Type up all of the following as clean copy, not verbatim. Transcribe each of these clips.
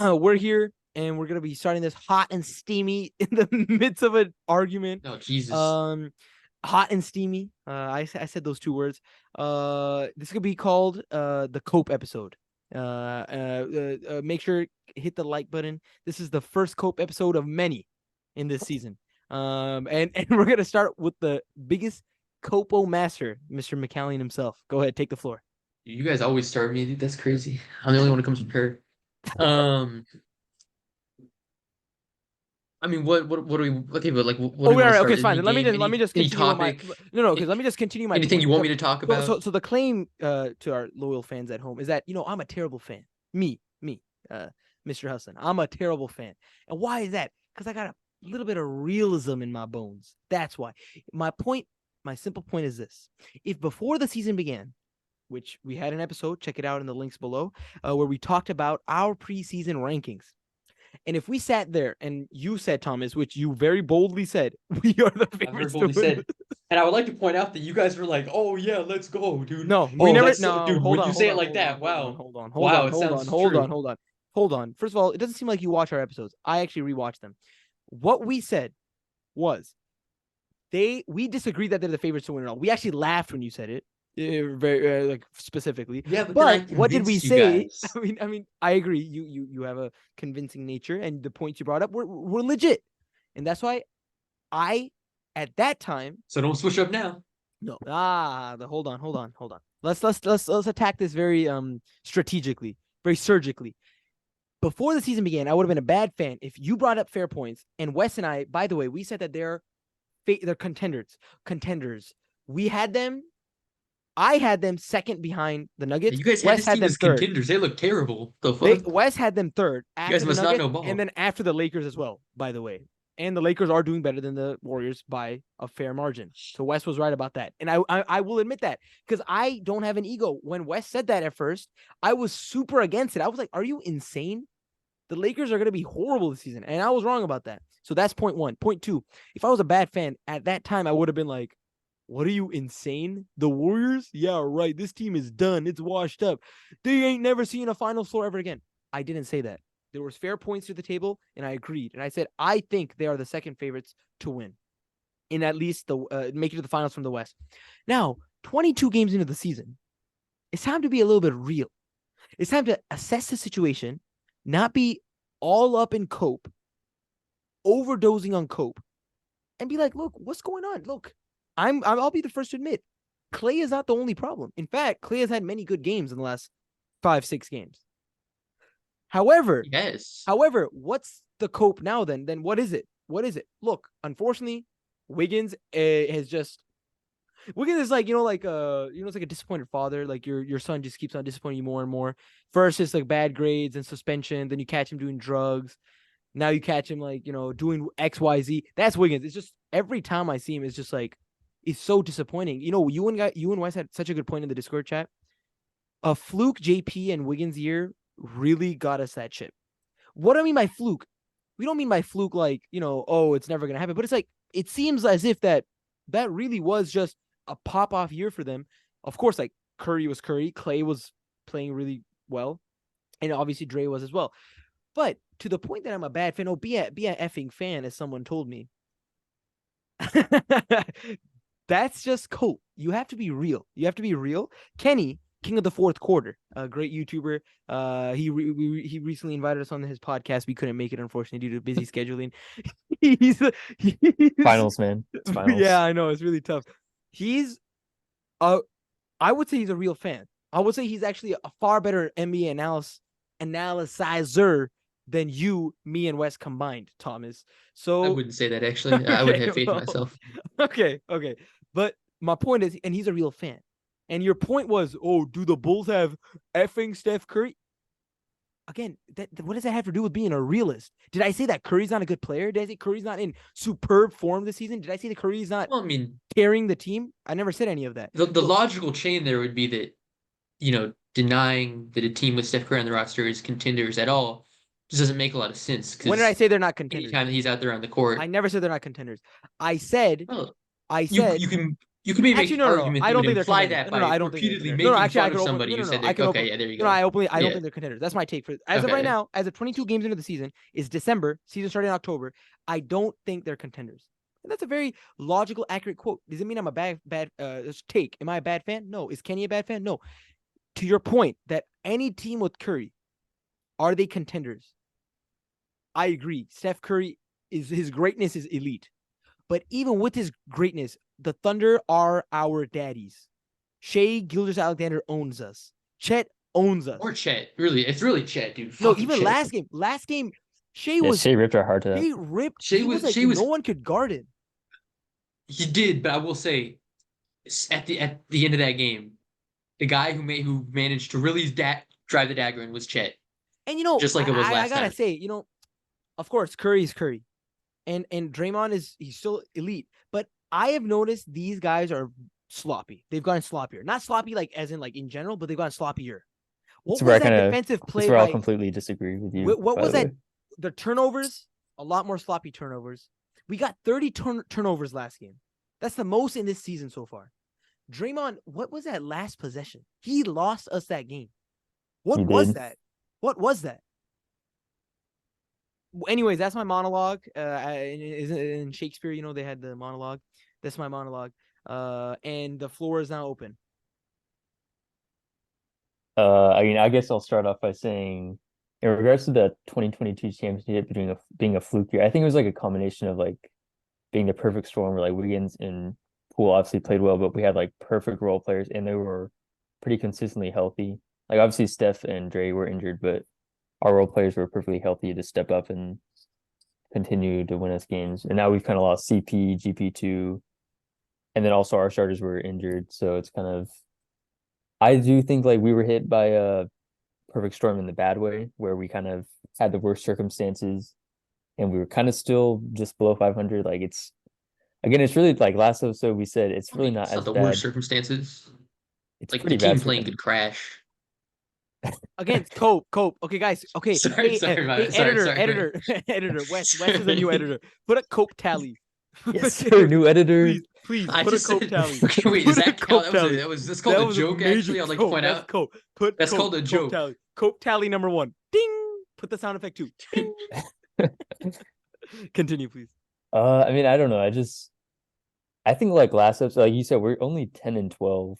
We're here and we're gonna be starting this hot and steamy in the midst of an argument. Oh, Jesus. Um, hot and steamy. I said those two words. This could be called the Cope episode. Make sure hit the like button. This is the first Cope episode of many in this season. And we're gonna start with the biggest Copo master, Mr. McCallion himself. Go ahead, take the floor. You guys always start me. That's crazy. I'm the only one who comes prepared. Um, I mean, what do we? Okay, but like, what do Oh, we want all to right, okay, start? it's fine. Any Let me game? just let me just Any continue with my topic? no, because let me just continue my Anything point. you want me to talk So, about? so, so the claim to our loyal fans at home is that I'm a terrible fan. Me, Mr. Husson. I'm a terrible fan, and why is that? Because I got a little bit of realism in my bones. That's why. My simple point is this: if before the season began, which we had an episode, check it out in the links below, where we talked about our preseason rankings. And if we sat there and you said, Thomas, which you very boldly said, we are the I've very favorites to boldly win. said, and I would like to point out that you guys were like, "Oh yeah, let's go, dude." No, we Oh, never. that's so, No, dude. hold When on, you hold say it on, like hold on, that, hold on, wow, hold on, hold wow, on, it hold on, sounds hold on, true. hold on, hold on. First of all, it doesn't seem like you watch our episodes. I actually rewatched them. What we said was we disagreed that they're the favorites to win it all. We actually laughed when you said it. Very like specifically, Yeah, but then I but what did we convinced you say? guys. I mean, I agree. You have a convincing nature, and the points you brought up were legit, and that's why I, at that time, So don't switch up now. no, hold on. Let's attack this very strategically, very surgically. Before the season began, I would have been a bad fan if you brought up fair points. And Wes and I, by the way, we said that they're contenders. Contenders. We had them. I had them second behind the Nuggets. You guys had Wes this had team them as third. contenders. They look terrible. The fuck? Wes had them third You guys after the must not Nuggets, know and ball. then after the Lakers as well. By the way, and the Lakers are doing better than the Warriors by a fair margin. So Wes was right about that, and I will admit that because I don't have an ego. When Wes said that at first, I was super against it. I was like, "Are you insane? The Lakers are going to be horrible this season," and I was wrong about that. So that's point one. Point two: if I was a bad fan at that time, I would have been like, "What are you, insane? The Warriors? Yeah, right. This team is done. It's washed up. They ain't never seen a Final Four ever again." I didn't say that. There was fair points to the table, and I agreed. And I said I think they are the second favorites to win, in at least the make it to the finals from the West. Now, 22 games into the season, it's time to be a little bit real. It's time to assess the situation, not be all up in cope, overdosing on cope, and be like, "Look, what's going on? Look, I'll be the first to admit, Clay is not the only problem. In fact, Clay has had many good games in the last 5-6 games. However, Yes. what's the cope now? Then what is it? What is it? Look, unfortunately, Wiggins has just Wiggins is like it's like a disappointed father. Like your son just keeps on disappointing you more and more. First, it's like bad grades and suspension. Then you catch him doing drugs. Now you catch him doing XYZ. That's Wiggins. It's just every time I see him, it's just like it's so disappointing. You and Wes had such a good point in the Discord chat. A fluke JP and Wiggins year really got us that chip. What do I mean by fluke? We don't mean by fluke like, oh, it's never going to happen. But it's like, it seems as if that really was just a pop-off year for them. Of course, like Curry was Curry. Clay was playing really well. And obviously Dre was as well. But to the point that I'm a bad fan, be a effing fan, as someone told me. That's just cool. You have to be real. Kenny, King of the Fourth Quarter, a great YouTuber. He recently invited us on his podcast. We couldn't make it, unfortunately, due to busy scheduling. he's, Finals, man. It's finals. Yeah, I know, it's really tough. He's I would say he's a real fan. I would say he's actually a far better NBA analyzer than you, me, and Wes combined, Thomas. So I wouldn't say that actually. I would have faith in well, myself. Okay. But my point is, and he's a real fan. And your point was, oh, do the Bulls have effing Steph Curry? Again, what does that have to do with being a realist? Did I say that Curry's not a good player? Did I say Curry's not in superb form this season? Did I say that Curry's not Well, I mean, carrying the team? I never said any of that. the logical chain there would be that, denying that a team with Steph Curry on the roster is contenders at all just doesn't make a lot of sense. When did I say they're not contenders? Anytime that he's out there on the court, I never said they're not contenders. I said well, I you said you can You can maybe make Actually, the no. argument I that don't would think they're imply contenders. that No, by I don't think they're repeatedly contenders. No, making actually, I fun could of open. somebody. No, You said that, I could okay, open. yeah, there you No, go. I openly. I don't Yeah. think they're contenders. That's my take for as of right Okay. now. As of 22 games into the season, is December. Season starting in October. I don't think they're contenders. And that's a very logical, accurate quote. Does it mean I'm a bad take? Am I a bad fan? No. Is Kenny a bad fan? No. To your point that any team with Curry, are they contenders? I agree. Steph Curry his greatness is elite. But even with his greatness, the Thunder are our daddies. Shea Gilgeous-Alexander owns us. Chet owns us. Or Chet. Really, it's really Chet, dude. No, Fucking even Chet. last game, Shea Yeah, Shea ripped our heart out. Shea ripped. Shea He was like Shea was no one could guard him. He did, but I will say, at the end of that game, the guy who managed to really drive the dagger in was Chet, And just like it was I last gotta time. say, of course, Curry's Curry, and Draymond he's still elite. But I have noticed these guys are sloppy. They've gotten sloppier. Not sloppy like as in like in general, but they've gotten sloppier. What was that defensive That's play where I'll by? completely disagree with you. What by was the that? way. The turnovers, a lot more sloppy turnovers. We got 30 turnovers last game. That's the most in this season so far. Draymond, what was that last possession? He lost us that game. What He was did. that? What was that? Anyways, that's my monologue. In Shakespeare, they had the monologue. That's my monologue. And the floor is now open. I mean, I guess I'll start off by saying, in regards to the 2022 championship being a fluke year, I think it was like a combination of like being the perfect storm where like Wiggins and Poole obviously played well, but we had like perfect role players and they were pretty consistently healthy. Like obviously Steph and Dre were injured, but our role players were perfectly healthy to step up and continue to win us games. And now we've kind of lost CP, GP2, and then also our starters were injured. So it's kind of, I do think like we were hit by a perfect storm in the bad way, where we kind of had the worst circumstances and we were kind of still just below 500. Like it's really like last episode we said it's really not It's not as the bad. worst circumstances. It's Like pretty the team bad. playing could crash. Against Cope. Okay, guys. Okay. Sorry, Editor. Editor. Wes is a new editor. Put a Cope tally. Yes, sir, new editor. Please I put a just Cope said, tally. okay, wait, Put does a that Cope count? tally. That's called a joke, actually. I'd like to point That's out. Cope. That's called a joke. Tally. Cope tally number 1. Ding. Put the sound effect too. Ding. Continue, please. I mean, I don't know. I think like last episode, like you said, we're only 10 and 12.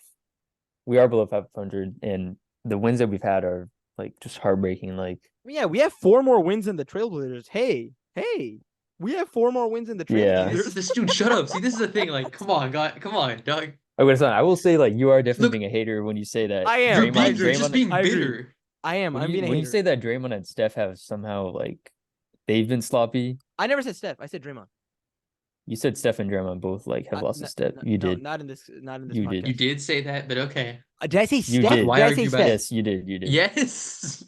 We are below 500, and the wins that we've had are like just heartbreaking. Like, Yeah, we have 4 more wins than the Trailblazers. Hey, we have 4 more wins than the Trailblazers. Yeah. This dude, shut up. See, this is the thing. Like, come on, God, come on, dog. okay, I will say like you are definitely Look, being a hater when you say that. I am. You're just being I agree. bitter. I am. I'm being a hater. When you say that Draymond and Steph have somehow like they've been sloppy. I never said Steph. I said Draymond. You said Steph and Draymond both like have lost a step. You did. Not in this. Not in this. You podcast. did. You did say that, but okay. Did I say You Steph? did. Why Did I argue say about Steph? it? Yes, you did. You did. Yes.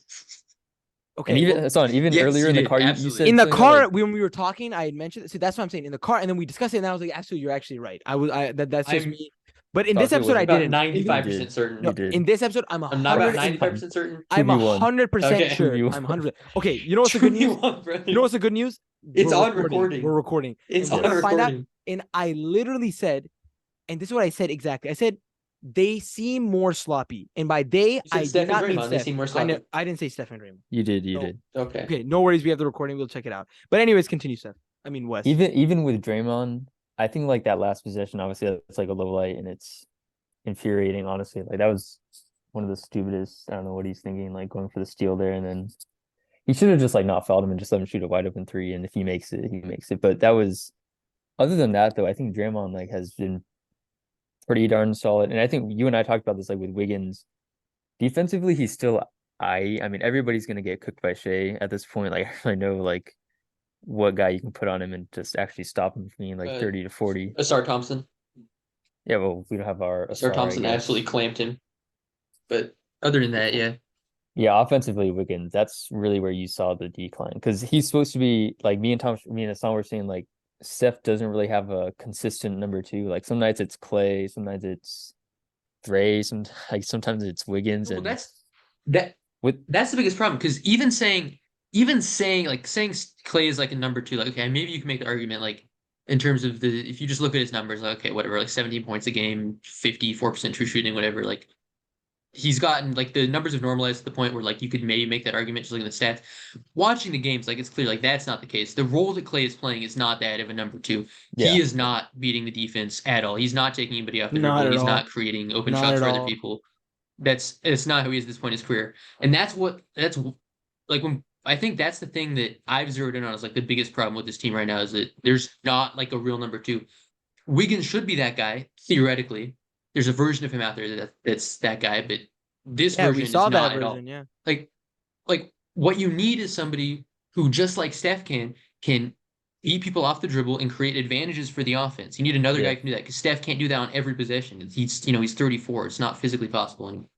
Okay. And even Yes, earlier you in the did, car, you absolutely. said in the something car like, when we were talking, I had mentioned. So that's what I'm saying. In the car, and then we discussed it, and I was like, "Actually, you're actually right." That's just me. But in this Thought it episode, I was didn't. 95% certain. No, You did. in this episode, I'm I'm not about 100. 95% certain. I'm 2v1. 100% Okay. sure. 2v1. I'm 100. Okay, you know what's the good news? 21, brother. You know what's the good news? It's We're on recording. We're recording. It's and on we're gonna find out. recording. And I literally said, and this is what I said exactly. I said they seem more sloppy, and by they, You said I Steph did not and mean Draymond. They Steph. seem more sloppy. I didn't say Steph and Draymond. You did. You No. did. Okay. Okay, no worries. We have the recording. We'll check it out. But anyways, continue, Steph. I mean, Wes. Even with Draymond, I think like that last possession, obviously that's like a low light and it's infuriating, honestly. Like that was one of the stupidest. I don't know what he's thinking, like going for the steal there, and then he should have just like not fouled him and just let him shoot a wide open 3. And if he makes it, he makes it. But that was, other than that though, I think Draymond like has been pretty darn solid. And I think you and I talked about this like with Wiggins. Defensively, he's still I mean, everybody's gonna get cooked by Shea at this point. Like I know like what guy you can put on him and just actually stop him from being like 30 to 40. Asar Thompson. Yeah, well, we don't have our Asar Thompson absolutely clamped him. But other than that, yeah. Yeah, offensively, Wiggins, that's really where you saw the decline. Because he's supposed to be like me and Hassan were saying, like Steph doesn't really have a consistent number 2. Like some nights it's Clay, sometimes it's Dre, sometimes it's Wiggins. Well, and that's the biggest problem. Because even saying Clay is like a number 2, like okay, maybe you can make the argument like in terms of if you just look at his numbers, like, okay, whatever, like 17 points a game, 54% true shooting, whatever, like he's gotten like the numbers have normalized to the point where like you could maybe make that argument just looking at the stats. Watching the games, like it's clear like that's not the case. The role that Clay is playing is not that of a number two. Yeah. He is not beating the defense at all. He's not taking anybody off the Not dribble. at He's all. not creating open Not shots at for other all. people. It's not who he is at this point in his career. And that's like when I think that's the thing that I've zeroed in on is like the biggest problem with this team right now is that there's not like a real number two. Wiggins should be that guy, theoretically. There's a version of him out there that's that guy, but this Yeah, version we saw is that not at all. version. Yeah. Like what you need is somebody who, just like Steph can beat people off the dribble and create advantages for the offense. You need another Yeah. guy who can do that because Steph can't do that on every possession. He's 34. It's not physically possible anymore.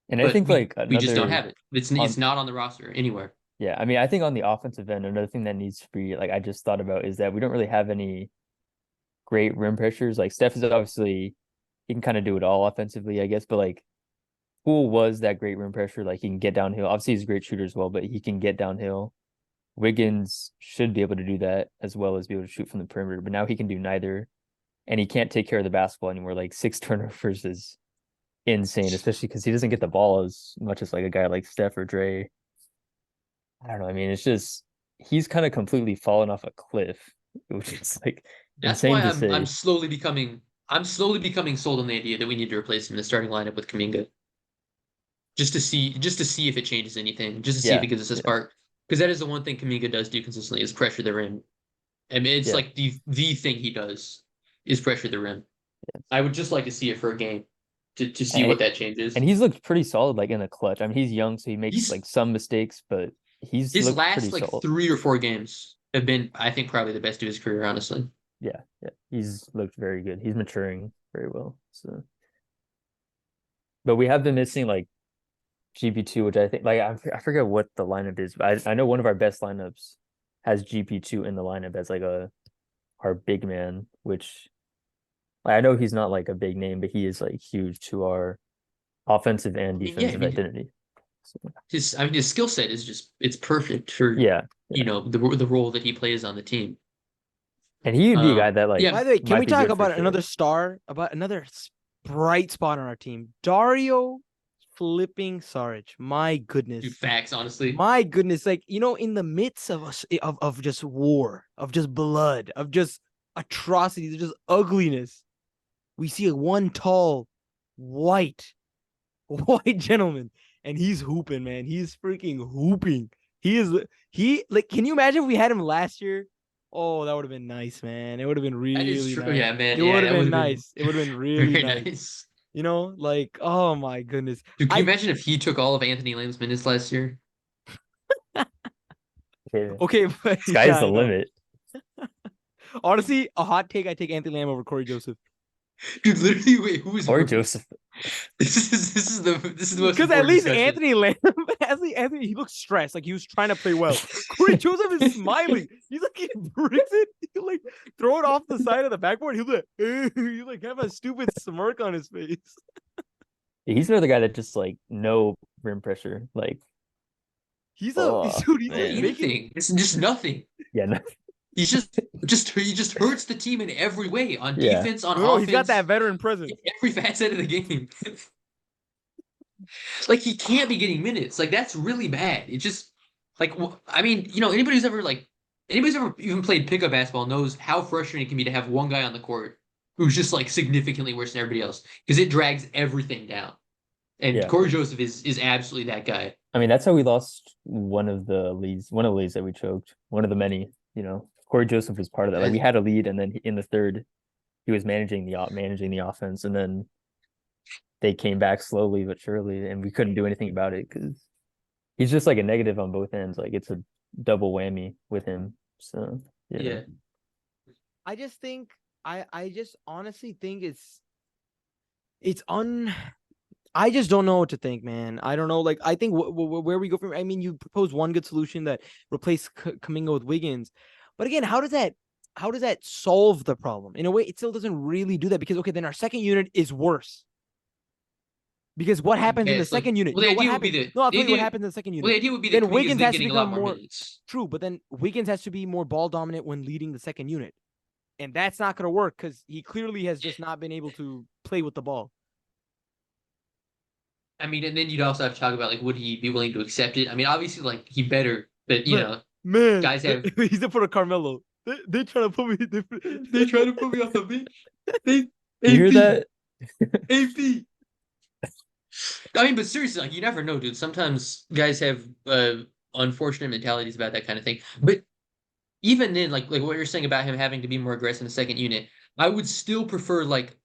And But I think like we just don't another have it. It's not on the roster anywhere. yeah, I mean, I think on the offensive end, another thing that needs to be like I just thought about is that we don't really have any great rim pressures. Like Steph is obviously he can kind of do it all offensively, I guess, but like Poole was that great rim pressure. Like he can get downhill. Obviously, he's a great shooter as well, but he can get downhill. Wiggins should be able to do that as well as be able to shoot from the perimeter, but now he can do neither, and he can't take care of the basketball anymore. Like 6 turnovers is insane, especially because he doesn't get the ball as much as like a guy like Steph or Dre. I don't know. I mean, it's just he's kind of completely fallen off a cliff, which is like That's insane why to I'm say. slowly becoming sold on the idea that we need to replace him in the starting lineup with Kuminga. Just to see if it changes anything, just to see if Yeah, it gives us a yeah, spark. Because that is the one thing Kuminga does do consistently is pressure the rim. I mean, it's yeah. like the thing he does is pressure the rim. I would just like to see it for a game to see And, what that changes. and he's looked pretty solid, like in the clutch. I mean, he's young, so he makes He's like some mistakes, but he's his looked pretty last like solid. 3 or 4 games have been, I think, probably the best of his career, honestly. Yeah, yeah. He's looked very good. He's maturing very well. So, but we have been missing like GP2, which I think like I forget what the lineup is, but I know one of our best lineups has GP2 in the lineup as like our big man, which like, I know he's not like a big name, but he is like huge to our offensive and defensive identity. So, His skill set is just it's perfect for yeah, the role that he plays on the team. and he would be a guy that like yeah. By the way, can might we be talk good for about sure. another star, about another bright spot on our team? Dario flipping Saric. My goodness. Dude, facts, honestly. My goodness. Like, in the midst of us of just war, of just blood, of just atrocities, of just ugliness, we see one tall, white gentleman, and he's hooping, man. He's freaking hooping. Can you imagine if we had him last year? Oh, that would have been nice, man. It would have been That is really true. nice. Yeah, man. It Yeah, would have that been would've been nice. It would have been really very nice. nice. Oh my goodness. Dude, can you imagine if he took all of Anthony Lamb's minutes last year? Okay, but Sky's yeah, the I know. limit. Honestly, a hot take, I take Anthony Lamb over Corey Joseph. Dude, literally, wait, who is Or worse? Joseph. This is the most Because at important least discussion. Anthony Lamb, Anthony, he looks stressed, like he was trying to play well. Corey Joseph is smiling. He's like, he brings it, he like throw it off the side of the backboard. He'll be like, he like have a stupid smirk on his face. He's another guy that just like no rim pressure. Like He's oh, dude. He's man. like making. Anything. It's just nothing. Yeah, no, He's he just hurts the team in every way on Yeah. defense, on No, offense. he's got that veteran presence. in every facet of the game. Like he can't be getting minutes. Like that's really bad. It just I mean, anybody who's ever even played pickup basketball knows how frustrating it can be to have one guy on the court who's just like significantly worse than everybody else because it drags everything down. And Yeah. Corey Joseph is absolutely that guy. I mean that's how we lost one of the leads that we choked. One of the many, Corey Joseph was part of that. Like we had a lead, and then in the third, he was managing the offense, and then they came back slowly but surely, and we couldn't do anything about it because he's just like a negative on both ends. Like it's a double whammy with him. So Yeah. I just think I just honestly think I just don't know what to think, man. I don't know. Like, I think where we go from. I mean, you propose one good solution that replace Kuminga with Wiggins, but again, how does that solve the problem? In a way, it still doesn't really do that because okay, then our second unit is worse. Because what happens in the second unit? Well, the You know, idea what would be happens? that No, I'll the tell you what idea- happens in the second unit. Well, the idea would be Then that Wiggins has to getting a lot become more more minutes. true, but then Wiggins has to be more ball dominant when leading the second unit. And that's not going to work because he clearly has just not been able to play with the ball. I mean, and then you'd also have to talk about like, would he be willing to accept it? I mean, obviously, like he better, but Man, guys have. he's in front of Carmelo. They trying to put me. They try to put me off the bench. They You hear that? AP. I mean, but seriously, like you never know, dude. Sometimes guys have unfortunate mentalities about that kind of thing. But even then, like what you're saying about him having to be more aggressive in the second unit, I would still prefer like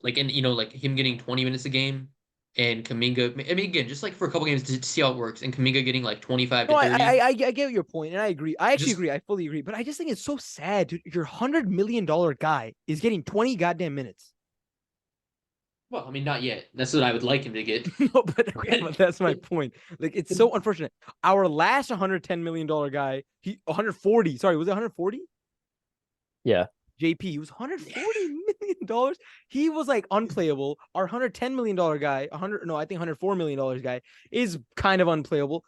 him getting 20 minutes a game and Kaminga. I mean, again, just like for a couple games to see how it works, and Kaminga getting like 25 No, to 30. I get your point, and I agree. I actually Just- agree. I fully agree. But I just think it's so sad, dude. Your $100 million guy is getting 20 goddamn minutes. Well, I mean, not yet. That's what I would like him to get. No, but that's my point. Like, it's so unfortunate. Our last $110 million guy, he 140. Sorry, was it 140? Yeah. JP, he was $140 million. He was like unplayable. Our $110 million guy, I think $104 million guy is kind of unplayable.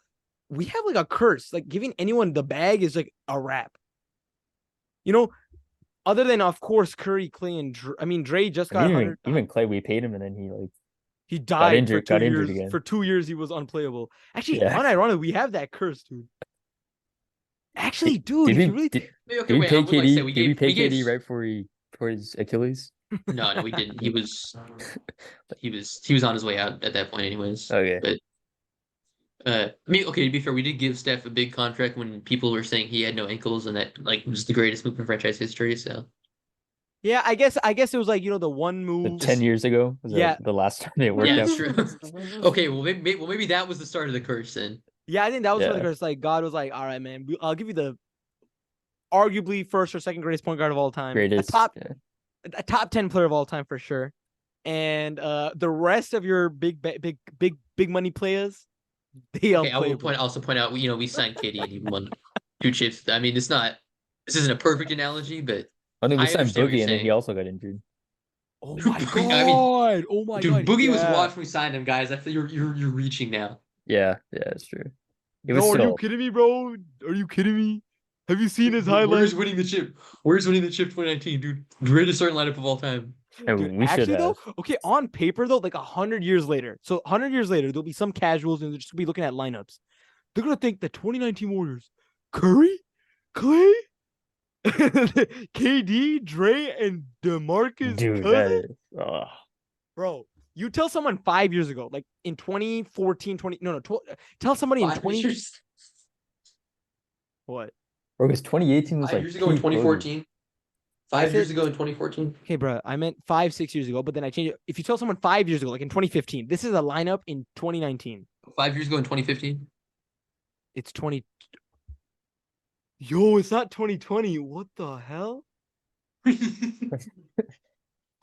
We have like a curse. Like giving anyone the bag is like a wrap. You know, other than of course Curry, Clay, and Dre just got 100. Even Clay, we paid him, and then He died injured- for 2 got injured years. again. For 2 years, he was unplayable. Actually, Yeah. unironically, we have that curse, dude. Actually, dude, did if we you really did, Okay, did we wait, pay I would like to KD? say we Did we pay gave- KD right before his Achilles? No, we didn't. He was on his way out at that point, anyways. Okay. But I mean, okay, to be fair, we did give Steph a big contract when people were saying he had no ankles and that like was the greatest move in franchise history. So yeah, I guess it was like the one The move. 10 years ago was Yeah. the last time it worked yeah, out. that's true. Okay, well maybe that was the start of the curse then. Yeah, I think that was Yeah. the curse. Like God was like, all right, man, I'll give you the arguably first or second greatest point guard of all time, Greatest. Yeah. a top 10 player of all time for sure, and the rest of your big money players, they Okay, I will unplayable. also point out we signed KD and he won 2 chips. I mean, this isn't a perfect analogy, but I think we I signed understand what Boogie, you're and then he saying. also got injured. Oh my I mean, god! Oh my dude, god! Boogie was yeah. watched when we signed him, guys. I feel you're reaching now. Yeah, that's true. It No, was are you still kidding me, bro? Are you kidding me? Have you seen his Where's highlights? winning the chip? Where's winning the chip 2019, dude? Greatest starting lineup of all time. and Dude, we should actually, have. though, okay, on paper, though, like 100 years later. So 100 years later, there'll be some casuals and they'll just be looking at lineups. They're going to think the 2019 Warriors, Curry, Clay, KD, Dre, and DeMarcus Dude, Cousins? ugh. Bro, you tell someone 5 years ago, like in 2014, tell somebody in 20. years, What? Bro, because 2018 was 5 like years ago in peak Boogie. 2014. I 5 years said- ago in 2014. Okay, bro, I meant 5-6 years ago, but then I changed it. If you tell someone 5 years ago, like in 2015, this is a lineup in 2019. 5 years ago in 2015. It's 20. Yo, it's not 2020. What the hell?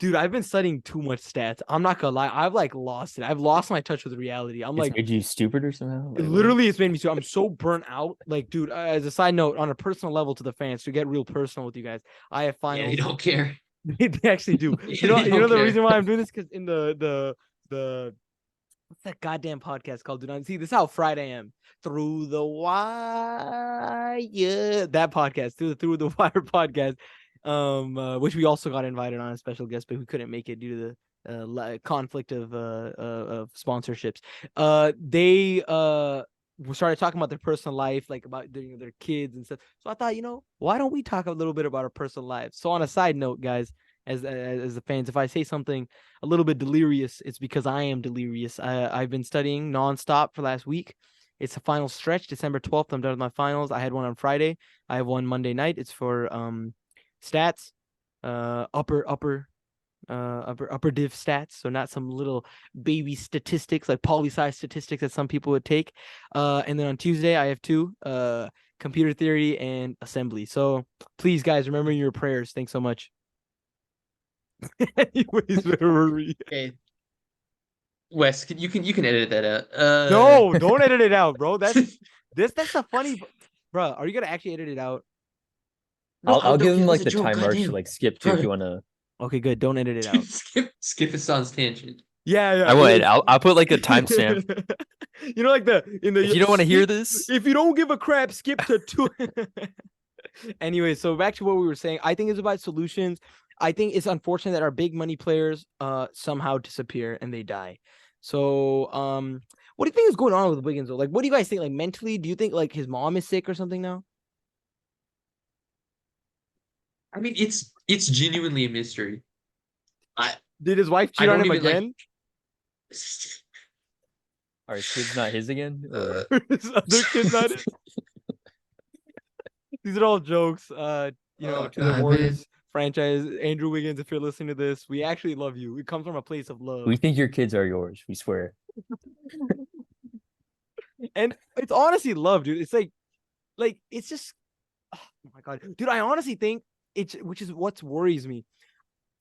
Dude, I've been studying too much stats. I'm not gonna lie. I've like lost it. I've lost my touch with reality. I'm It's like, made you stupid or somehow? Like, what? literally, it's made me so. I'm so burnt out. Like, dude, as a side note, on a personal level to the fans, to get real personal with you guys, I have Yeah, finals. they don't care. They actually do. Yeah, You know, they you know don't the care. reason why I'm doing this? Because in the what's that goddamn podcast called? Dude, see, this is how fried I am. Through the Wire, that podcast, through the Wire podcast, which we also got invited on a special guest, but we couldn't make it due to the conflict of sponsorships. They started talking about their personal life, like about their kids and stuff. So I thought, why don't we talk a little bit about our personal lives? So on a side note, guys, as the fans, if I say something a little bit delirious, it's because I am delirious. I've been studying nonstop for last week. It's a final stretch, December 12th. I'm done with my finals. I had one on Friday. I have one Monday night. It's for stats, upper div stats. So not some little baby statistics like poli-sci statistics that some people would take. And then on Tuesday I have two, computer theory and assembly. So please, guys, remember your prayers. Thanks so much. Anyways, where were we? Okay. Wes, you can edit that out. No, don't edit it out, bro. That's a funny, bro. Are you gonna actually edit it out? No, I'll give okay, him it was like a the joke, time marks to goddamn. like skip to if you want to. Okay, good. Don't edit it out. skip Hassan's tangent. Yeah. I would. I'll put like a timestamp. Like in the. If you don't want to hear skip- this, If you don't give a crap, skip to two. Anyway, so back to what we were saying. I think it's about solutions. I think it's unfortunate that our big money players somehow disappear and they die. So what do you think is going on with Wiggins though? Like what do you guys think? Like mentally, do you think like his mom is sick or something now? I mean, it's genuinely a mystery. I Did his wife I cheat on don't him even like. again? Are his kids not his again? Or His other kid not it? These are all jokes. Oh, To the God, Warriors man. franchise, Andrew Wiggins, if you're listening to this, we actually love you. It comes from a place of love. we think your kids are yours, we swear. And it's honestly love, dude. It's like it's just oh my god. Dude, I honestly think it's which is what worries me.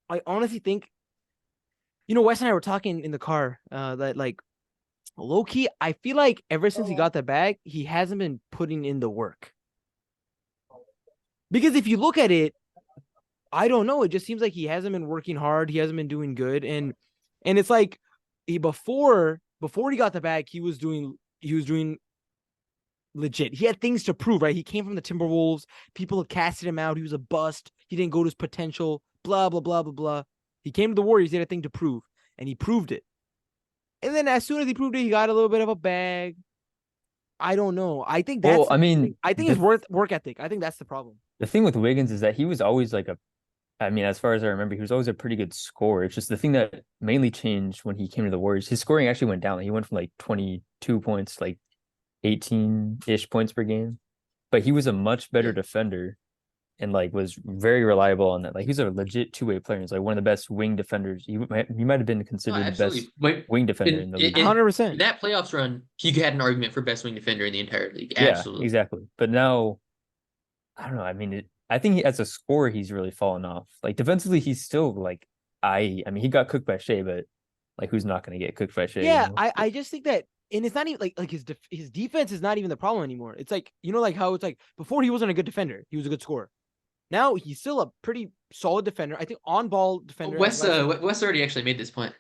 I honestly think, Wes and I were talking in the car, that like low key, I feel like ever since he got the bag, he hasn't been putting in the work. Because if you look at it, I don't know. It just seems like he hasn't been working hard. He hasn't been doing good. And it's like before he got the bag, he was doing legit. He had things to prove, right? He came from the Timberwolves. People had casted him out. He was a bust. He didn't go to his potential. Blah, blah, blah, blah, blah. He came to the Warriors. He had a thing to prove, and he proved it. And then as soon as he proved it, he got a little bit of a bag. I don't know. I think that's Well, I mean, I think his work ethic. I think that's the problem. the thing with Wiggins is that he was always like I mean, as far as I remember, he was always a pretty good scorer. It's just the thing that mainly changed when he came to the Warriors. His scoring actually went down. He went from like 22 points, like 18-ish points per game. But he was a much better Yeah. defender and like was very reliable on that. Like he's a legit two-way player. He's like one of the best wing defenders. He might have been No, considered the best absolutely. But wing defender in in, the in, league. in 100%. that playoffs run, he had an argument for best wing defender in the entire league. Yeah, Absolutely. exactly. But now, I don't know. I mean, I think as a scorer, he's really fallen off. Like defensively, he's still like I mean, he got cooked by Shea, but like who's not going to get cooked by Shea? Yeah, I just think that, and it's not even like his defense is not even the problem anymore. It's like like how it's like before he wasn't a good defender, he was a good scorer. Now he's still a pretty solid defender. I think on ball defender. Wes already actually made this point.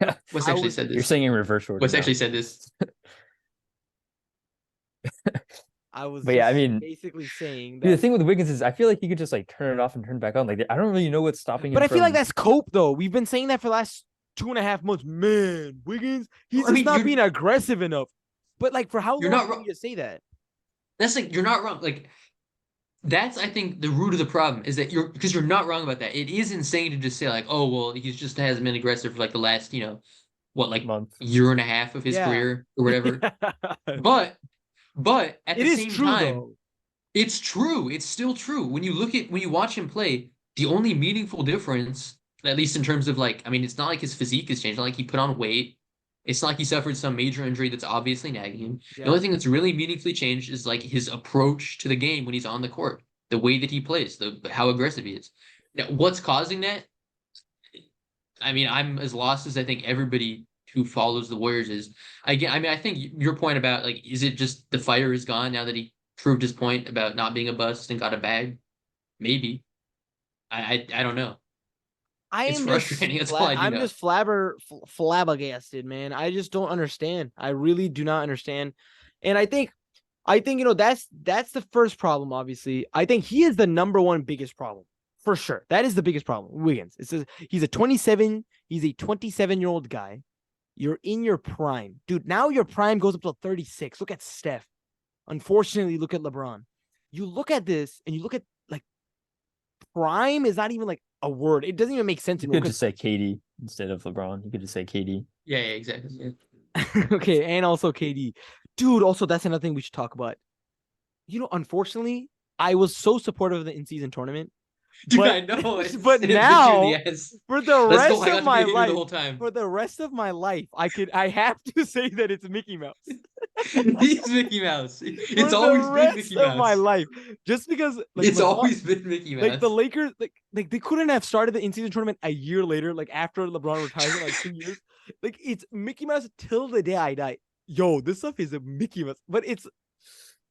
Wes I actually was said You're this. saying in reverse order Wes now. actually said this. I was But yeah, I just mean, basically saying dude, the that. thing with Wiggins is I feel like he could just like turn it off and turn it back on. Like I don't really know what's stopping him But I feel like from. that's cope though. We've been saying that for the last 2.5 months. Man, Wiggins, he's I just mean, not being aggressive enough. But like, for how you're long not can wrong. you just say that? That's like you're not wrong. Like that's I think the root of the problem is that you're not wrong about that. It is insane to just say like, oh well, he just hasn't been aggressive for like the last, what, like Month. year and a half of his Yeah. career or whatever. Yeah. But at It the is same true time, though. it's true. It's still true. When you watch him play, the only meaningful difference, at least in terms of like, I mean, it's not like his physique has changed. Not like he put on weight. It's not like he suffered some major injury that's obviously nagging him. The Yeah. only thing that's really meaningfully changed is like his approach to the game when he's on the court, the way that he plays, the how aggressive he is. Now, what's causing that? I mean, I'm as lost as I think everybody who follows the Warriors is. I mean, I think your point about like, is it just the fire is gone now that he proved his point about not being a bust and got a bag? Maybe. I don't know. I It's am just frustrating. That's all I do I'm know. just flabbergasted, man. I just don't understand. I really do not understand. And I think that's the first problem, obviously. I think he is the number one biggest problem. For sure. That is the biggest problem. Wiggins. It says he's a 27-year-old guy. You're in your prime. Dude, now your prime goes up to 36. Look at Steph. Unfortunately, look at LeBron. You look at this and you look at like prime is not even like a word. It doesn't even make sense You anymore. could just say KD instead of LeBron. You could just say KD. Yeah, exactly. Yeah. Okay, and also KD. Dude, also that's another thing we should talk about. Unfortunately, I was so supportive of the in-season tournament. Dude, But, I know. It's, but it bit you in now, the ass. for the Let's go. rest I got of to my be a hater the life, whole time. I have to say that it's Mickey Mouse. He's Mickey Mouse. For It's the always been rest Mickey of my Mouse. life, just because like It's LeBron, always been Mickey like the Mouse. Lakers, like they couldn't have started the in-season tournament a year later, like after LeBron retires in like 2 years. Like it's Mickey Mouse till the day I die. Yo, this stuff is a Mickey Mouse, but it's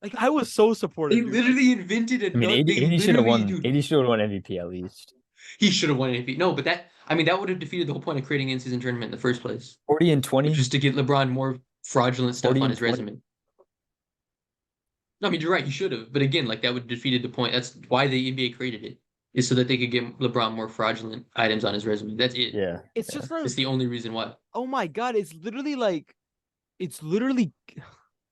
like I was so supportive, They dude. literally invented I mean, another. 80, They 80 should have literally, won. dude. 80 should have won MVP at least. He should have won MVP. No, but that would have defeated the whole point of creating an in-season tournament in the first place, 40 and which 20. is to get LeBron more fraudulent stuff 40 on and his 20. resume. No, I mean, you're right. You should have. But again, like that would have defeated the point. That's why the NBA created it, is so that they could give LeBron more fraudulent items on his resume. That's it. Yeah. It's yeah. just for It's the only reason why. oh my god, it's literally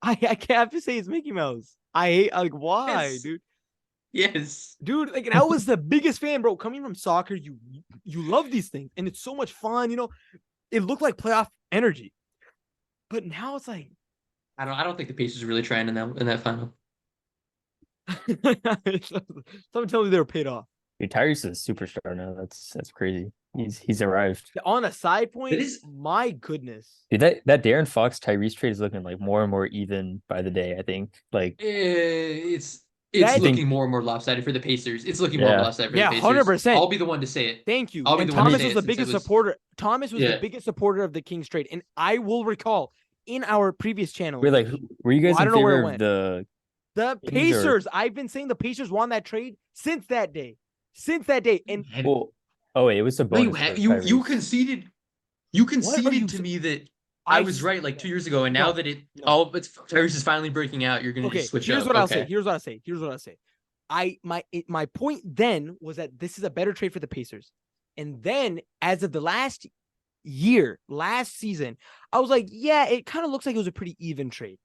I can't have to say it's Mickey Mouse. I hate like why, Yes. dude? Yes. Dude, like and I was the biggest fan, bro. Coming from soccer, you love these things, and it's so much fun. You know, it looked like playoff energy, but now it's like I don't think the Pacers are really trying in that final. someone tell me they were paid off. Dude, Tyrese is a superstar now. That's crazy. He's arrived. On a side point, It is- my goodness. Dude, that Darren Fox Tyrese trade is looking like more and more even by the day, I think. Like It's That- looking more and more lopsided for the Pacers. It's looking more and Yeah. more lopsided for Yeah, the Pacers. 100%. I'll be the one to say it. Thank you. I'll be And the one to Thomas say was it the since biggest it was- supporter. Thomas was Yeah. the biggest supporter of the Kings trade, and I will recall in our previous channel. were you guys Well, I in don't know where it favor of went. the The Kings or- Pacers. I've been saying the Pacers won that trade since that day. Since that day. And well oh wait, it was a No, bonus. for you Tyrese. conceded. What You are conceded you to s- me that I was right like 2 years ago, and now No, that it's no. Tyrese is finally breaking out, you're gonna okay, just switch here's up. what I'll Okay. say. Here's what I'll say. Here's what I'll say. My point then was that this is a better trade for the Pacers. And then as of the last season, I was like, yeah, it kind of looks like it was a pretty even trade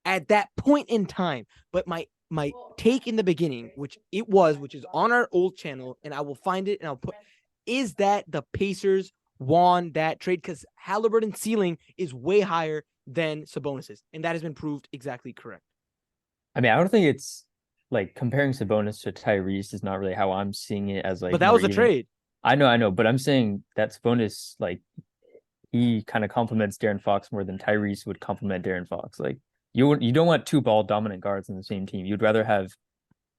at that point in time. But my take in the beginning, which is on our old channel, and I will find it and I'll put, is that the Pacers won that trade because Halliburton's ceiling is way higher than Sabonis's, and that has been proved exactly correct. I mean, I don't think it's like comparing Sabonis to Tyrese is not really how I'm seeing it as like. But that more was a even. trade. I know, but I'm saying that Sabonis like he kind of complements Darren Fox more than Tyrese would complement Darren Fox. Like you don't want two ball dominant guards on the same team. You'd rather have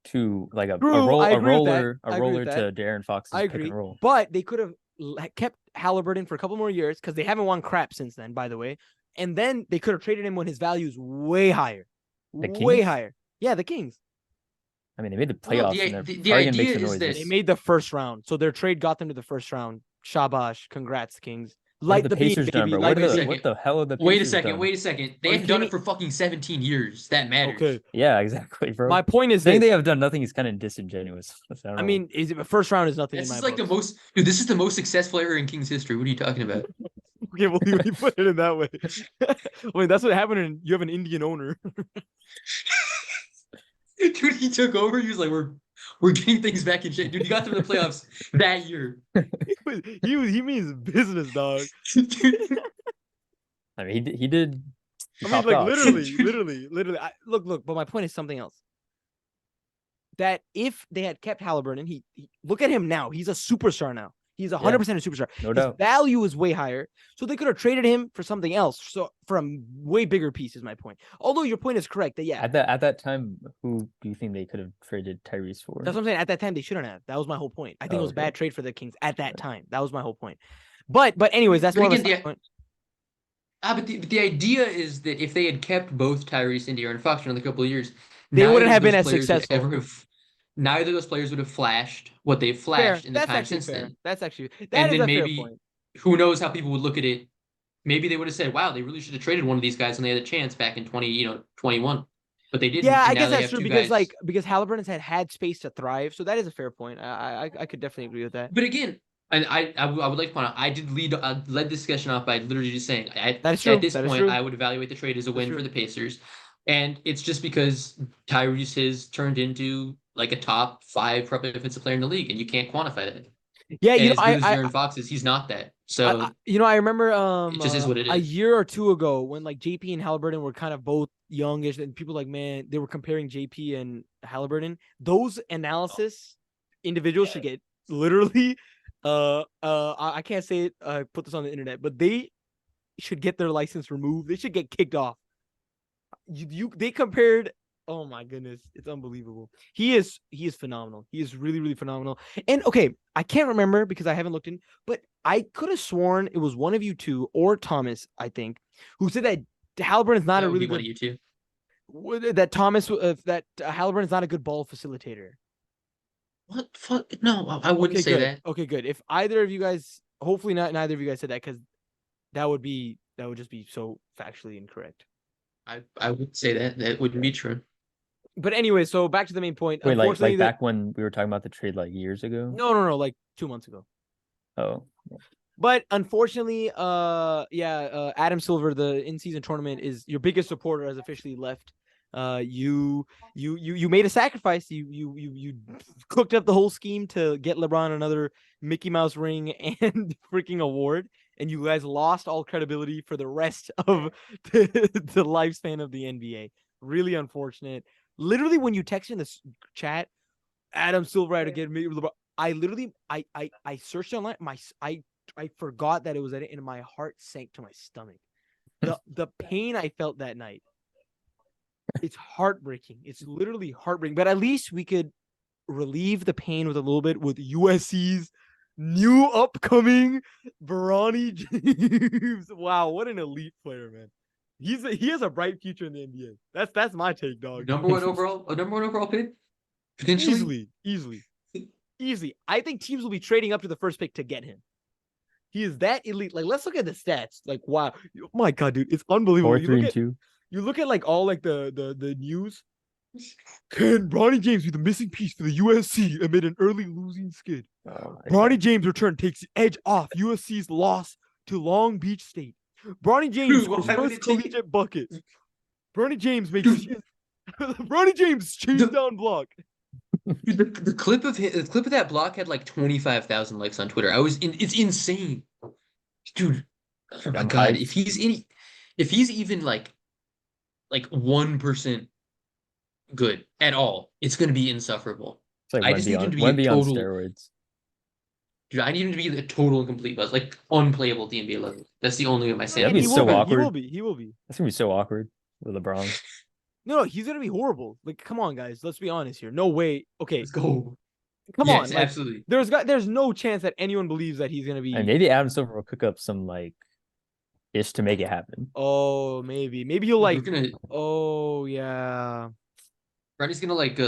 two like a True, I agree with that. roller I agree with to that. Darren Fox's I pick agree, and roll. but they could have kept Halliburton for a couple more years because they haven't won crap since then, by the way. And then they could have traded him when his value is way higher, The way Kings? higher. Yeah, the Kings. I mean, they made the Well, playoffs the- and they're the probably gonna make idea some is noise. that- They made the first round, so their trade got them to the first round. Shabash, congrats, Kings. What Light have the the Pacers beam, done, baby. bro? Light the second. beam. What the hell are the Wait a Pacers second. done? Wait a second. They Are you have done kidding it for fucking 17 years. That matters. Okay, Yeah, exactly, bro. my point is Saying this. they have done nothing is kind of disingenuous. I mean, is it first round is nothing This in my is like books. the most, dude. This is the most successful era in Kings history. What are you talking about? Okay, well, you put it in that way. Wait, that's what happened. You have an Indian owner. Dude, he took over. He was like, "We're getting things back in shape." Dude, he got them to the playoffs that year. he means business, dog. Dude, I mean, he did. He I mean, topped like off. literally. Look. But my point is something else. That if they had kept Halliburton, he look at him now. He's a superstar now. He's 100% a superstar. No His doubt. value is way higher, so they could have traded him for something else. So for a way bigger piece is my point. Although your point is correct that yeah, At that time, who do you think they could have traded Tyrese for? that's what I'm saying. At that time, they shouldn't have. That was my whole point. I think Oh, it was a okay. bad trade for the Kings at that time. That was my whole point. But anyways, that's But more of a again, side point. but the idea is that if they had kept both Tyrese and De'Aaron Fox for another couple of years, They neither wouldn't of have been those as players would successful. neither of those players would have flashed what they've Fair. flashed in the That's time actually since fair. then. That's actually And that is then a fair maybe point. who knows how people would look at it. Maybe they would have said, "Wow, they really should have traded one of these guys when they had a chance back in 21." But they didn't. Yeah, and I now guess they that's have true two because guys. because Halliburton's had space to thrive, so that is a fair point. I could definitely agree with that. But again, and I would like to point out, I did led this discussion off by literally just saying, That is true. at this That is point, true. I would evaluate the trade as a win true. for the Pacers. And it's just because Tyrese has turned into like a top 5 probably defensive player in the league, and you can't quantify that. Yeah, And you know, as good as De'Aaron Fox is, he's not that. So I remember it just is what it a is. year or two ago when like JP and Halliburton were kind of both youngish, and people like, man, they were comparing JP and Halliburton. Those analysis individuals should get literally I can't say it, put this on the internet, but they should get their license removed. They should get kicked off. They compared. Oh my goodness, it's unbelievable. He is phenomenal. He is really, really phenomenal. And okay, I can't remember because I haven't looked in, but I could have sworn it was one of you two or Thomas, I think, who said that Halliburton is not That a would really be one good. of you two. That Thomas, that Halliburton is not a good ball facilitator. What the fuck? No, I wouldn't say good. that. Okay, good. If either of you guys, hopefully neither of you guys said that, because that would just be so factually incorrect. I would say that wouldn't be true. But anyway, so back to the main point. Wait, Unfortunately, back when we were talking about the trade like years ago. no, like 2 months ago. Oh, But unfortunately, Adam Silver, the in-season tournament is your biggest supporter, has officially left. You made a sacrifice. You cooked up the whole scheme to get LeBron another Mickey Mouse ring and freaking award, and you guys lost all credibility for the rest of the lifespan of the NBA. Really unfortunate. Literally, when you text in the chat, Adam Silver had to get me LeBron. I literally, I searched online. I forgot that it was at it, and my heart sank to my stomach. The pain I felt that night. It's heartbreaking. It's literally heartbreaking. But at least we could relieve the pain with a little bit with USC's new upcoming Bronny James. Wow, what an elite player, man. He has a bright future in the NBA. That's my take, dog. Number one overall pick, potentially. Easily. I think teams will be trading up to the first pick to get him. He is that elite. Like, let's look at the stats. Like, wow, oh my god, dude, it's unbelievable. 4-3-2. You look at like all like the news. Can Bronny James be the missing piece for the USC amid an early losing skid? Oh Bronny James' return takes the edge off USC's loss to Long Beach State. Bronny James scores first collegiate bucket. Bronny James makes Bronny James chase down block. Dude, the clip of that block had like 25,000 likes on Twitter. It's insane, dude. Oh my god, if he's even like 1% good at all, it's gonna be insufferable. It's like I just need him to be on total steroids. Dude, I need him to be the total and complete buzz, like unplayable at the NBA level. That's the only way my That'd be so awkward. He will be. That's gonna be so awkward with LeBron. No, he's gonna be horrible. Like, come on, guys. Let's be honest here. No way. Okay, Let's go. Come on. Like, absolutely. There's no chance that anyone believes that he's gonna be. And maybe Adam Silver will cook up some like ish to make it happen. Oh, maybe he'll like. Oh yeah. Ronnie's gonna like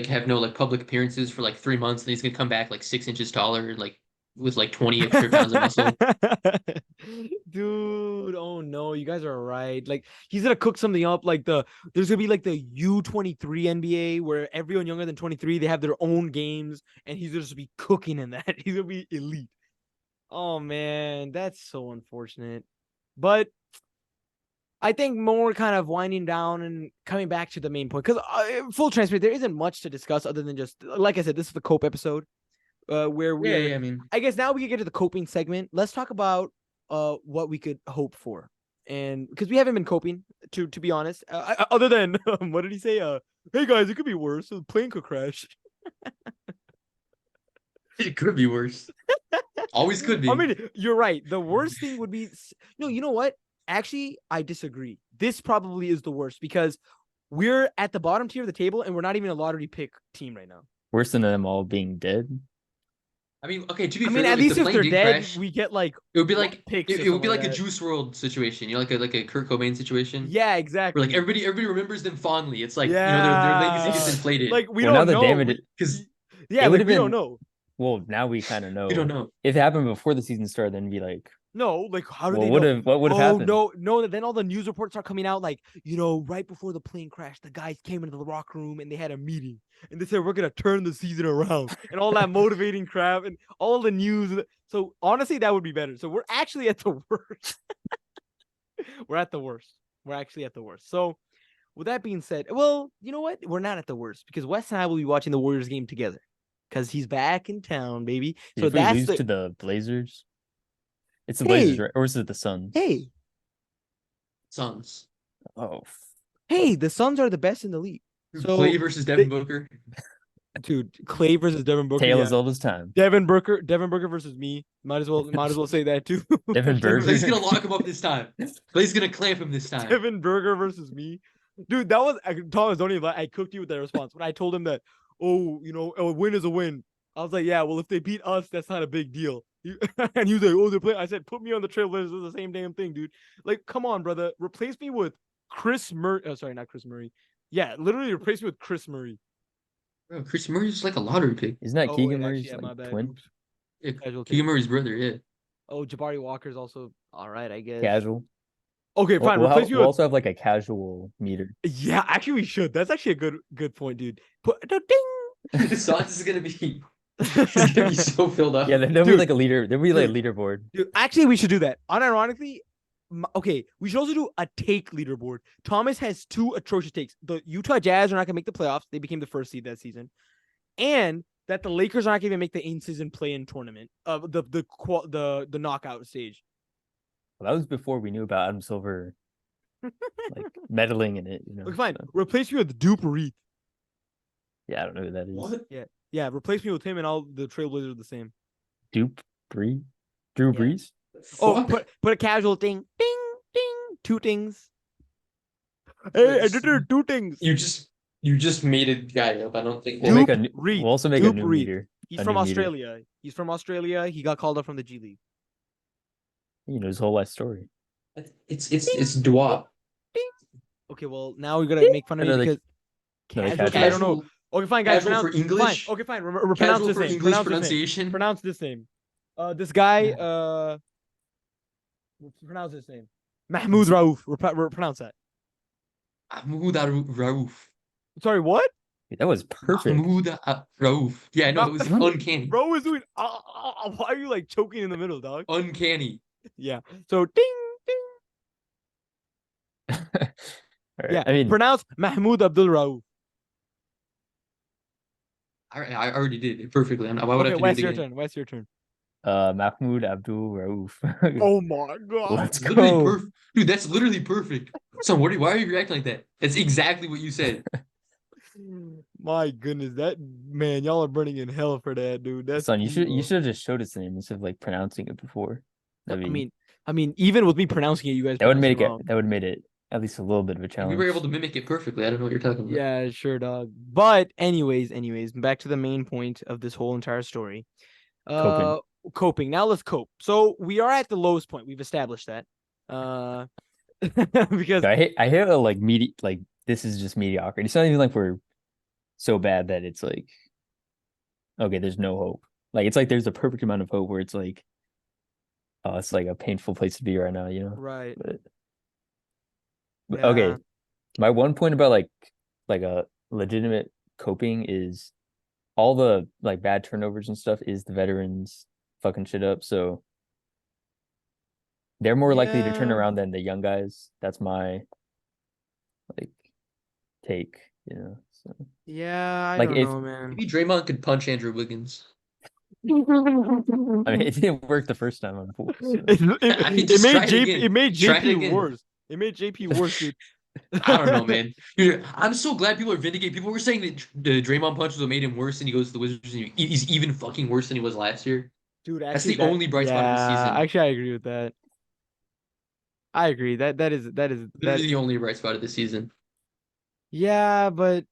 have no like public appearances for like 3 months, and he's gonna come back like 6 inches taller, like with like 20 extra pounds of muscle. Dude, oh no, you guys are right. Like, he's gonna cook something up. Like there's gonna be like the U23 NBA where everyone younger than 23, they have their own games, and he's gonna just be cooking in that. He's gonna be elite. Oh man, that's so unfortunate. But I think more kind of winding down and coming back to the main point, because full transparency, there isn't much to discuss other than just, like I said, this is the cope episode. Where we I guess now we can get to the coping segment. Let's talk about what we could hope for, and because we haven't been coping, to be honest, other than what did he say? Hey guys, it could be worse. The plane could crash. It could be worse. Always could be. I mean, you're right. The worst thing would be no. You know what? Actually, I disagree. This probably is the worst because we're at the bottom tier of the table, and we're not even a lottery pick team right now. Worse than them all being dead. I mean, okay. To be fair, at least the if they're dead, crash, we get like it would be like picks. It would be like a Juice WRLD situation. You know, like a Kurt Cobain situation. Yeah, exactly. Where like everybody remembers them fondly. It's like their legacy gets inflated. Like we don't know because we don't know. Well, now we kind of know. We don't know. If it happened before the season started, then be like, no, like how do they know? What would have happened? No. Then all the news reports are coming out like, right before the plane crashed, the guys came into the locker room and they had a meeting and they said we're gonna turn the season around and all that motivating crap and all the news. So honestly, that would be better. So we're actually at the worst. We're at the worst. We're actually at the worst. So with that being said, well, you know what? We're not at the worst because Wes and I will be watching the Warriors game together. Because he's back in town, baby. So if we lose to the Blazers, it's the Blazers, right? Or is it the Suns? Hey, Suns. Oh, hey, the Suns are the best in the league. So Clay versus Devin Booker. Dude, Clay versus Devin Booker. Tale as old as time. Devin Booker versus me. Might as well say that too. Devin Booker. Clay's gonna lock him up this time. Clay's gonna clamp him this time. Devin Booker versus me. Dude, that was Thomas. Don't even lie. I cooked you with that response when I told him that. Oh, a win is a win. I was like, yeah, well, if they beat us, that's not a big deal. And he was like, oh, they're playing. I said, put me on the Trailblazers. It's the same damn thing, dude. Like, come on, brother. Replace me with Chris Murray. Oh, sorry, not Chris Murray. Yeah, literally replace me with Chris Murray. Bro, Chris Murray's like a lottery pick. Isn't that Keegan Murray's twin? Yeah, Keegan Murray's brother, yeah. Oh, Jabari Walker's also all right, I guess. Casual. Okay, fine. Replace me We'll with. also have like a casual meter. Yeah, actually, we should. That's actually a good point, dude. Put the ding. The sauce is gonna be it's gonna be so filled up. Yeah, there'll be Dude, like a leader. There'll be like a dude. leaderboard. Dude, actually, we should do that. Unironically, okay, we should also do a take leaderboard. Thomas has 2 atrocious takes. The Utah Jazz are not gonna make the playoffs. They became the first seed that season, and that the Lakers are not gonna make the in-season play-in tournament of the knockout stage. Well, that was before we knew about Adam Silver like meddling in it. Okay, fine. So, Replace me with Dupe Reed. yeah, I don't know who that is. What? Yeah. Replace me with him, and all the Trailblazers are the same. Dupe Bree, Drew Yeah. Brees. Oh, Fuck. put a casual thing. Ding, ding. 2 things. Hey, editor, 2 things. You just made a guy up. I don't think We'll Dupe make a new, Reed. we'll also make a Dupe new Reed. meter. He's a from new meter. Australia. He's from Australia. He got called up from the G League. You know his whole life story. it's Dwap. Ding. Okay, well now we're gonna make fun of me Another- because another casual. casual. I don't know. Okay, fine, guys. Casual for English? Fine. Okay, fine. Pronounce Casual this for name. English Pronounce this name. pronunciation. Pronounce this name. This guy. Pronounce his name. Mahmoud Raouf. Pronounce that. Mahmoud Raouf. Sorry, what? That was perfect. Mahmoud Raouf. Yeah, no, it was uncanny. Bro is doing. Why are you like choking in the middle, dog? Uncanny. Yeah. So ding, ding. All right. Yeah. I mean, pronounce Mahmoud Abdul Raouf. I already did it perfectly. Why would I Okay, have to Wes, do it your again? turn. Wes, your turn. Mahmoud Abdul Raouf. Oh my god. Let's Literally go. perfect. Dude, that's literally perfect. Son, why are you reacting like that? That's exactly what you said. My goodness, that man, y'all are burning in hell for that, dude. That's Son, you evil. should have just showed us the name instead of like pronouncing it before. I mean, even with me pronouncing it, you guys that would pronounced make it it wrong. that would made it at least a little bit of a And challenge. we were able to mimic it perfectly. I don't know what you're talking about. Yeah, sure, dog. But anyways, back to the main point of this whole entire story. Coping. Now let's cope. So we are at the lowest point. We've established that. Because I hate a, like like this is just mediocrity. It's not even like we're so bad that it's like okay, there's no hope. Like it's like there's a perfect amount of hope where it's like oh, it's like a painful place to be right now, you know? right. But Yeah. okay. My one point about like a legitimate coping is all the like bad turnovers and stuff is the veterans fucking shit up. So they're more likely to turn Yeah. around than the young guys. That's my like take, you know. So Yeah, I Like, don't if- know, man. Maybe Draymond could punch Andrew Wiggins. I mean, it didn't work the first time on pool. So. I mean, just try it again. It made Try it JP again. worse. It made JP worse, dude. I don't know, man. Dude, I'm so glad people are vindicating. People were saying that the Draymond punch was what made him worse, and he goes to the Wizards, and he's even fucking worse than he was last year. Dude, That's actually, the only bright spot of the season. Actually, I agree with that. I agree. That is Literally the only bright spot of the season. Yeah, but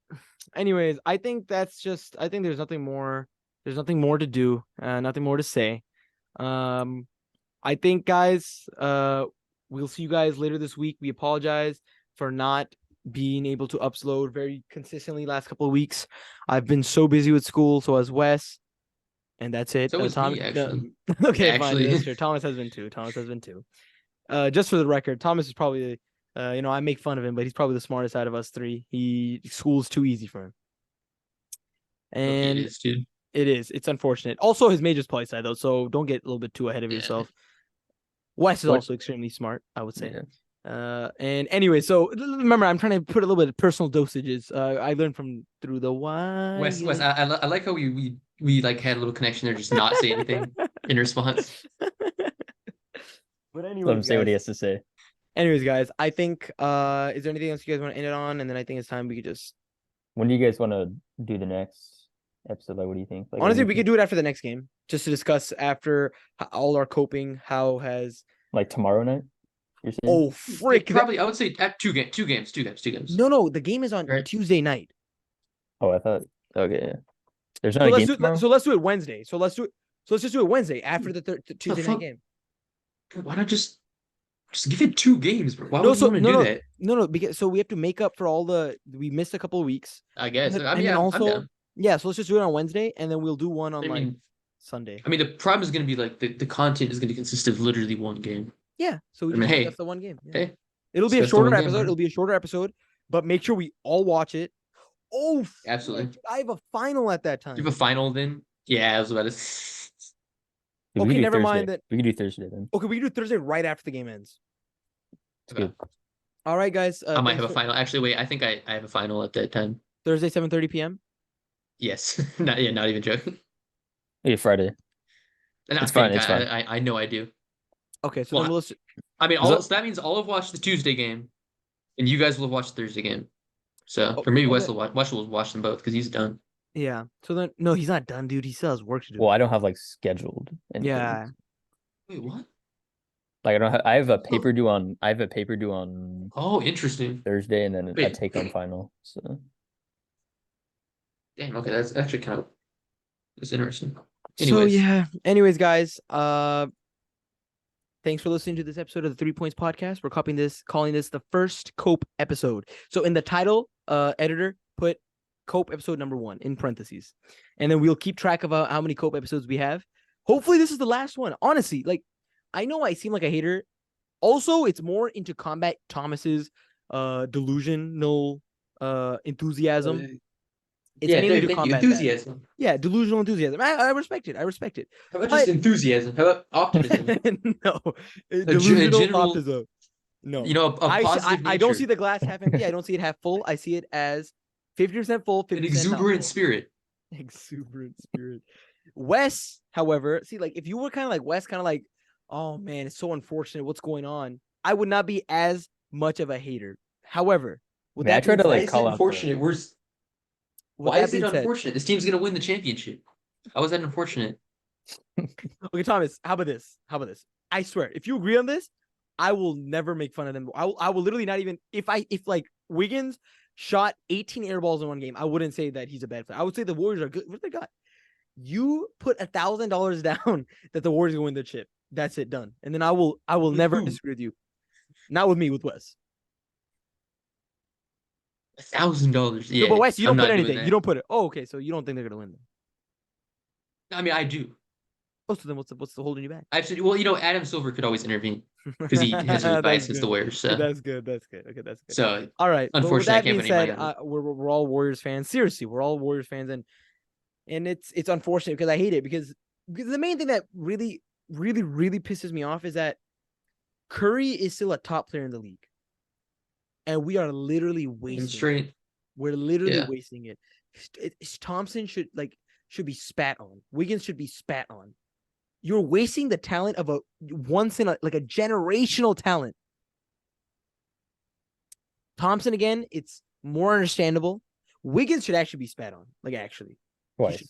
anyways, I think there's nothing more. There's nothing more to do. Nothing more to say. I think, guys, we'll see you guys later this week. We apologize for not being able to upload very consistently last couple of weeks. I've been so busy with school, so has Wes, and that's it. So is me, actually. Okay, Actually. fine. That's true. Thomas has been too. Just for the record, Thomas is probably, I make fun of him, but he's probably the smartest out of us 3. School's too easy for him. And It is, dude. it is. It's unfortunate. Also, his major's play side though, so don't get a little bit too ahead of Yeah. yourself. Wes is What- also extremely smart, I would say. Yeah. And anyway, so remember, I'm trying to put a little bit of personal dosages. I learned through the why. Wes, I like how we like had a little connection there, just not say anything in response. But Let anyway, him say what he has to say. anyways, guys, I think is there anything else you guys want to end it on? And then I think it's time we could just When do you guys want to do the next episode? Like, what do you think? Like, honestly, we could do it after the next game, just to discuss after all our coping. How has like tomorrow night. You're saying? oh frick? Probably, I would say at two games. No, the game is on Right. Tuesday night. Oh, I thought. Okay, yeah. There's So not a let's game do tomorrow. so let's do it Wednesday. So let's just do it Wednesday after the Tuesday night fuck? game. Why not just give it 2 games, bro? Why No, would so you want to do that? no, because so we have to make up for all we missed a couple of weeks. I guess. And then- I and mean, then I'm also, down. yeah, so let's just do it on Wednesday, and then we'll do one on I like mean, Sunday. the problem is going to be like the content is going to consist of literally one game. Yeah, so we I mean, just hey, that's the one game. Yeah. Hey, It'll be a That's the one shorter game, episode. right? It'll be a shorter episode, but make sure we all watch it. Oh, Absolutely. shit, I have a final at that Do you time. have a final then? Yeah, I was about to. We Okay, could do never Thursday. mind that. We could do Thursday then. Okay, we can do Thursday right after the game ends. It's good. All right, guys. I might thanks have a final. Actually, wait. I think I have a final at that time. Thursday, 7:30 p.m. Yes. Not even joking. Maybe Friday. And I It's fine, think it's fine. I know I do. Okay, so Well, then we'll. I mean, that- so that means I'll have watched the Tuesday game, and you guys will have watched the Thursday game. So, or maybe okay. Wes will watch them both because he's done. Yeah. So then, no, he's not done, dude. He still has work to do. Well, I don't have like scheduled anything. Yeah. Wait, what? Like I don't have. I have a paper due on. I have a paper due on Oh, interesting. Thursday, and then a Wait. take home final. So Damn. Okay, that's actually kind of that's interesting. So Anyways, yeah. Anyways, guys. Thanks for listening to this episode of the 3 Points Podcast. We're calling this the first Cope episode. So in the title, editor, put Cope episode number 1 in parentheses, and then we'll keep track of how many Cope episodes we have. Hopefully, this is the last one. Honestly, like I know I seem like a hater. Also, it's more into combat Thomas's delusional enthusiasm. It's yeah, mainly to thank you. combat that. Enthusiasm. Yeah, delusional enthusiasm. I respect it. I respect it. How about But- just enthusiasm? How about optimism? No, a delusional general- optimism. No, You know, a positive I don't nature. see the glass half empty. I don't see it half full. I see it as 50% full, 50% an not exuberant full. spirit. Exuberant spirit. Wes, however, see, like if you were kind of like Wes, kind of like, oh man, it's so unfortunate what's going on. I would not be as much of a hater. However, with I mean, I that try being to, said- like, Why is call it out the- unfortunate? with Why that is it being said- unfortunate? This team's gonna win the championship. How is that unfortunate? Okay, Thomas, how about this? I swear, if you agree on this, I will never make fun of them. I will literally not even if like Wiggins shot 18 air balls in one game, I wouldn't say that he's a bad player. I would say the Warriors are good. What they got? You put $1,000 down that the Warriors are gonna win the chip. That's it, done. And then I will With never who? disagree with you. Not with me, with Wes. $1,000. Yeah, No, but Wes, you don't I'm put not doing anything. that. You don't put it. Oh, okay. So you don't think they're gonna win then? I mean, I do. Oh, so then what's the holding you back? Actually, well, Adam Silver could always intervene because he has really That's bias against the good. Warriors. So, That's good. That's good. Okay, that's good. so All right. But with Unfortunately, I that can't being put any said, money on we're all Warriors fans. Seriously, we're all Warriors fans, and it's unfortunate because I hate it because the main thing that really pisses me off is that Curry is still a top player in the league, and we are literally wasting it. straight. We're literally Yeah. wasting it. Thompson should be spat on. Wiggins should be spat on. You're wasting the talent of a once in a generational talent. Thompson again, it's more understandable. Wiggins should actually be spat on. Like actually. twice.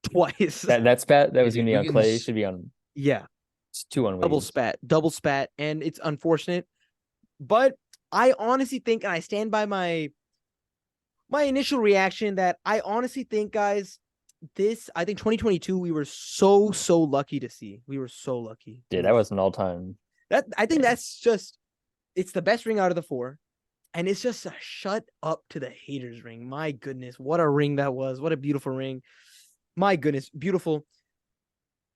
Twice. That's bad. That was Yeah, gonna be on Clay. Wiggins- Should be on. Yeah. It's 2 on Double Wiggins. double spat. And it's unfortunate. But I honestly think, and I stand by my initial reaction, that I honestly think, guys, I think 2022, we were so lucky to see. We were so lucky. Yeah, that was an all-time. I think yeah. that's just, it's the best ring out of the 4. And it's just a shut up to the haters ring. My goodness, what a ring that was. What a beautiful ring. My goodness, beautiful.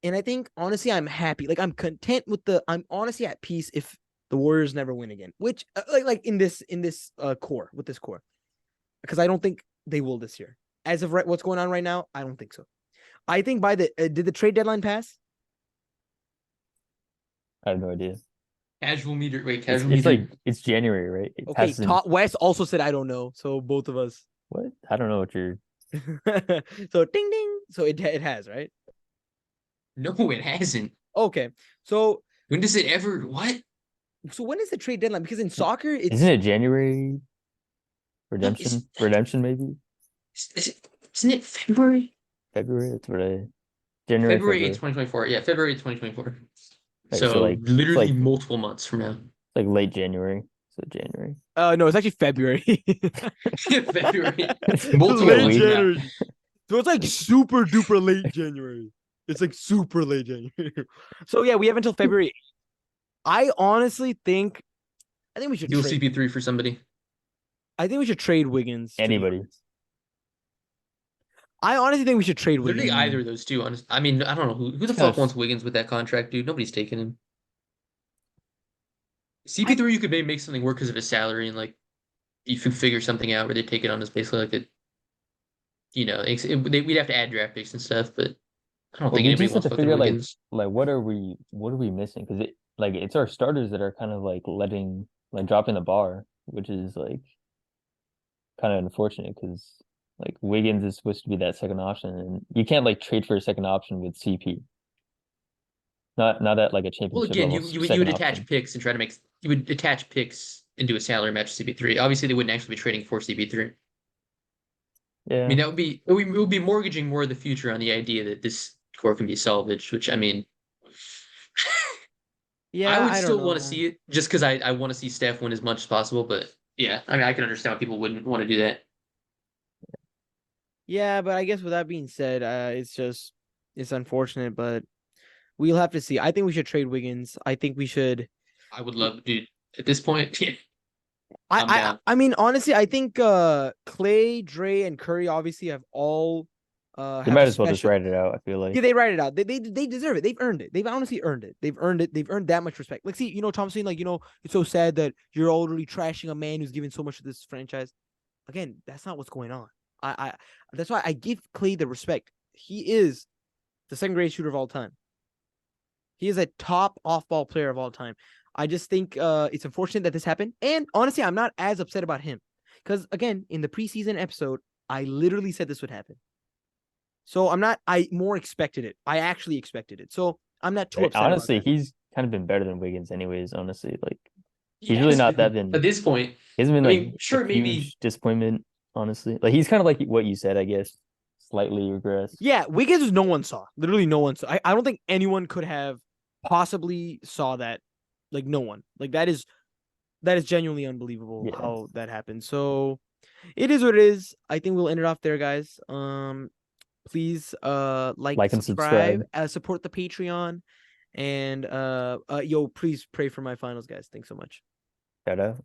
And I think, honestly, I'm happy. Like, I'm content with I'm honestly at peace if the Warriors never win again. Which, like in this core, with this core. Because I don't think they will this year. As of what's going on right now, I don't think so. I think by did the trade deadline pass? I have no idea. Casual meter. Wait, It's, casual it's meter. like it's January, right? It Okay, passes in- Wes also said I don't know. So both of us. what? I don't know what you're. So ding ding. So it has, right? No, it hasn't. Okay. So When does it ever? What? when is the trade deadline? Because in soccer, it's Isn't it January? Redemption, maybe Isn't it February? February. That's what I. January, February 8th, February. 2024. Yeah, February 2024. Right, So, so, like, it's literally like- multiple months from now. Like late January. So January. no, it's actually February. February. It's Multiple Late months weeks. from now. January. So it's like super duper late January. It's like super late January. So yeah, we have until February. I honestly think, we should Dual trade. CP3 for somebody. I think we should trade Wiggins. to be Anybody. honest. I honestly think we should trade Literally Wiggins. either of those two. Honest. I mean, I don't know who the Yes. fuck wants Wiggins with that contract, dude. Nobody's taking him. CP3, you could maybe make something work because of his salary and like you can figure something out where they take it on as basically like a, we'd have to add draft picks and stuff, but I don't Well, think we anybody just have wants to fucking figure out Wiggins. like what are we missing? Because it's our starters that are kind of like dropping the bar, which is like kind of unfortunate because like Wiggins is supposed to be that second option, and you can't like trade for a second option with CP. Not at like a Well, championship again, level you second would attach option. picks and try to make you would attach picks into a salary match CP3. Obviously, they wouldn't actually be trading for CP3. I mean, Yeah. it would be mortgaging more of the future on the idea that this core can be salvaged, which I mean, I Yeah, would I don't still want to know. see it just because I want to see Steph win as much as possible. But yeah, I mean, I can understand why people wouldn't want to do that. Yeah, but I guess with that being said, it's unfortunate, but we'll have to see. I think we should trade Wiggins. I think we should. I would love, dude. At this point, yeah, I I'm I down. I mean honestly, I think Clay, Dre, and Curry obviously They have might a as well just special. write it out, I feel Yeah, like. they write it out. They deserve it. They've earned it. They've honestly earned it. They've earned it. They've earned that much respect. Like, see, Tom saying like, it's so sad that you're already trashing a man who's given so much to this franchise. Again, that's not what's going on. I that's why I give Clay the respect. He is the second greatest shooter of all time. He is a top off-ball player of all time. I just think it's unfortunate that this happened. And honestly, I'm not as upset about him. Because again, in the preseason episode, I literally said this would happen. So I more expected it. I actually expected it. So I'm not too upset about Honestly, that. he's kind of been better than Wiggins anyways, honestly. Like He he's really has not that been been at this point. he hasn't been I like mean, a sure, maybe. huge disappointment, honestly. Like he's kind of like what you said, I guess, slightly regressed. Yeah, Wiggins no one saw. Literally no one saw. I don't think anyone could have possibly saw that. Like no one. Like that is genuinely unbelievable Yeah. how that happened. So it is what it is. I think we'll end it off there, guys. Please like, Like and subscribe, subscribe. support the Patreon, and please pray for my finals, guys. Thanks so much. Shout out.